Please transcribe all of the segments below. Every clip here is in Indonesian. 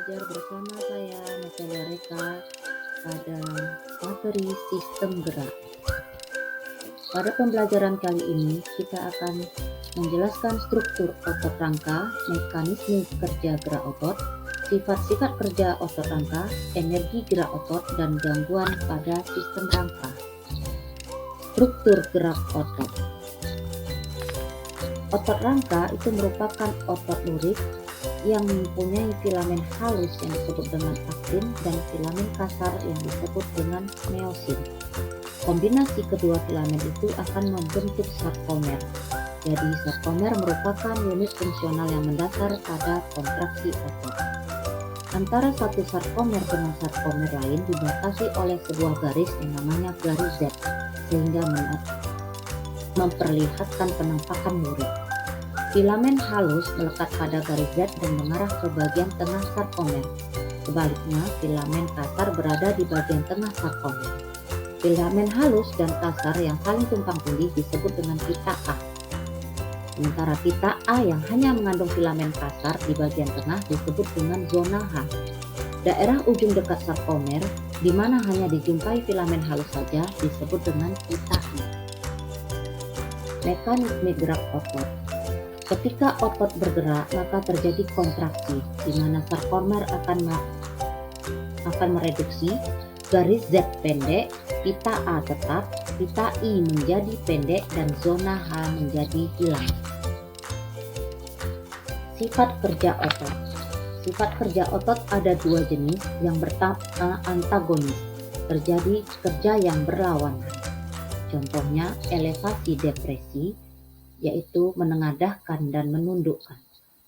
belajar bersama saya Natalia Reka pada materi sistem gerak. Pada pembelajaran kali ini kita akan menjelaskan struktur otot rangka, mekanisme kerja gerak otot, sifat-sifat kerja otot rangka, energi gerak otot, dan gangguan pada sistem rangka. Struktur gerak otot. Otot rangka itu merupakan otot lurik yang mempunyai filamen halus yang disebut dengan aktin dan filamen kasar yang disebut dengan myosin. Kombinasi kedua filamen itu akan membentuk sarkomer. Jadi sarkomer merupakan unit fungsional yang mendasar pada kontraksi otot. Antara satu sarkomer dengan sarkomer lain dibatasi oleh sebuah garis yang namanya garis Z, sehingga memperlihatkan penampakan lurik. Filamen halus melekat pada garis Z dan mengarah ke bagian tengah sarkomer. Sebaliknya, filamen kasar berada di bagian tengah sarkomer. Filamen halus dan kasar yang saling tumpang tindih disebut dengan pita A. Sementara pita A yang hanya mengandung filamen kasar di bagian tengah disebut dengan zona H. Daerah ujung dekat sarkomer, di mana hanya dijumpai filamen halus saja, disebut dengan pita I. Mekanisme gerak otot. Ketika otot bergerak, maka terjadi kontraksi, di mana sarkomer akan mereduksi, garis Z pendek, pita A tetap, pita I menjadi pendek, dan zona H menjadi hilang. Sifat kerja otot. Sifat kerja otot ada dua jenis yang antagonis, terjadi kerja yang berlawanan. Contohnya elevasi depresi, yaitu menengadahkan dan menundukkan,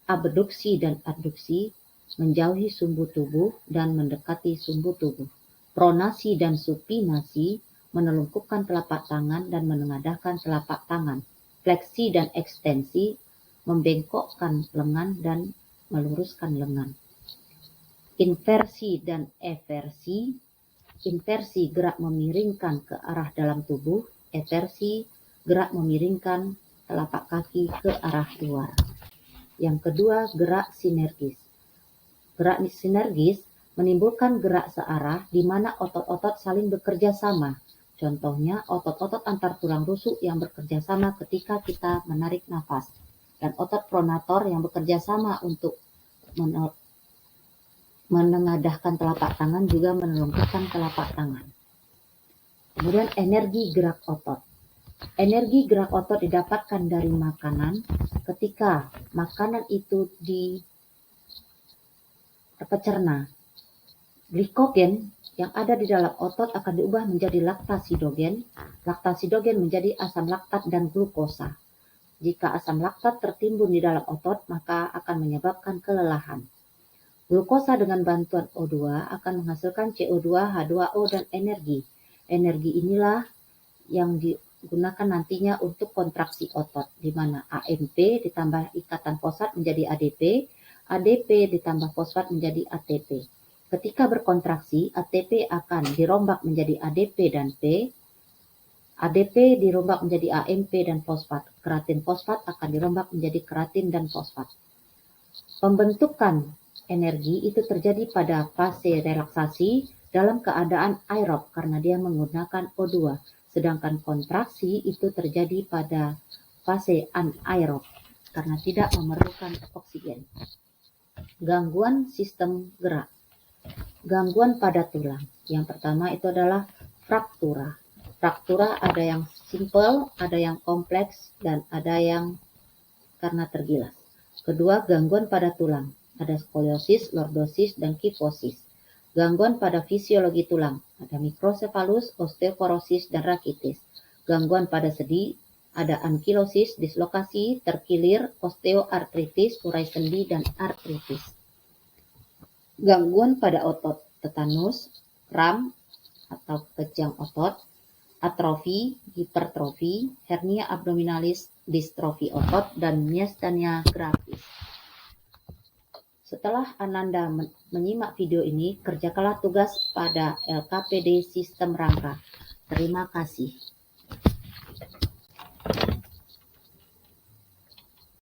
abduksi dan adduksi, menjauhi sumbu tubuh dan mendekati sumbu tubuh, pronasi dan supinasi, menelungkupkan telapak tangan dan menengadahkan telapak tangan, fleksi dan ekstensi, membengkokkan lengan dan meluruskan lengan, inversi dan eversi. Inversi gerak memiringkan ke arah dalam tubuh, eversi gerak memiringkan telapak kaki ke arah luar. Yang kedua, gerak sinergis. Gerak sinergis menimbulkan gerak searah di mana otot-otot saling bekerja sama. Contohnya, otot-otot antar tulang rusuk yang bekerja sama ketika kita menarik nafas, dan otot pronator yang bekerja sama untuk menengadahkan telapak tangan juga menelungkupkan telapak tangan. Kemudian energi gerak otot. Energi gerak otot didapatkan dari makanan. Ketika makanan itu tercerna, glikogen yang ada di dalam otot akan diubah menjadi laktasidogen. Laktasidogen menjadi asam laktat dan glukosa. Jika asam laktat tertimbun di dalam otot, maka akan menyebabkan kelelahan. Glukosa dengan bantuan O2 akan menghasilkan CO2, H2O, dan energi. Energi inilah yang digunakan nantinya untuk kontraksi otot, di mana AMP ditambah ikatan fosfat menjadi ADP, ADP ditambah fosfat menjadi ATP. Ketika berkontraksi, ATP akan dirombak menjadi ADP dan P, ADP dirombak menjadi AMP dan fosfat, keratin fosfat akan dirombak menjadi keratin dan fosfat. Pembentukan energi itu terjadi pada fase relaksasi dalam keadaan aerob karena dia menggunakan O2. Sedangkan kontraksi itu terjadi pada fase anaerob karena tidak memerlukan oksigen. Gangguan sistem gerak. Gangguan pada tulang. Yang pertama itu adalah fraktura. Fraktura ada yang simple, ada yang kompleks, dan ada yang karena tergilas. Kedua, gangguan pada tulang. Ada skoliosis, lordosis, dan kifosis. Gangguan pada fisiologi tulang, ada mikrosefalus, osteoporosis, dan rakitis. Gangguan pada sendi, ada ankilosis, dislokasi, terkilir, osteoartritis, urai sendi, dan artritis. Gangguan pada otot, tetanus, kram atau kejang otot, atrofi, hipertrofi, hernia abdominalis, distrofi otot, dan miastenia gravis. Setelah Ananda menyimak video ini, kerjakanlah tugas pada LKPD Sistem Rangka. Terima kasih.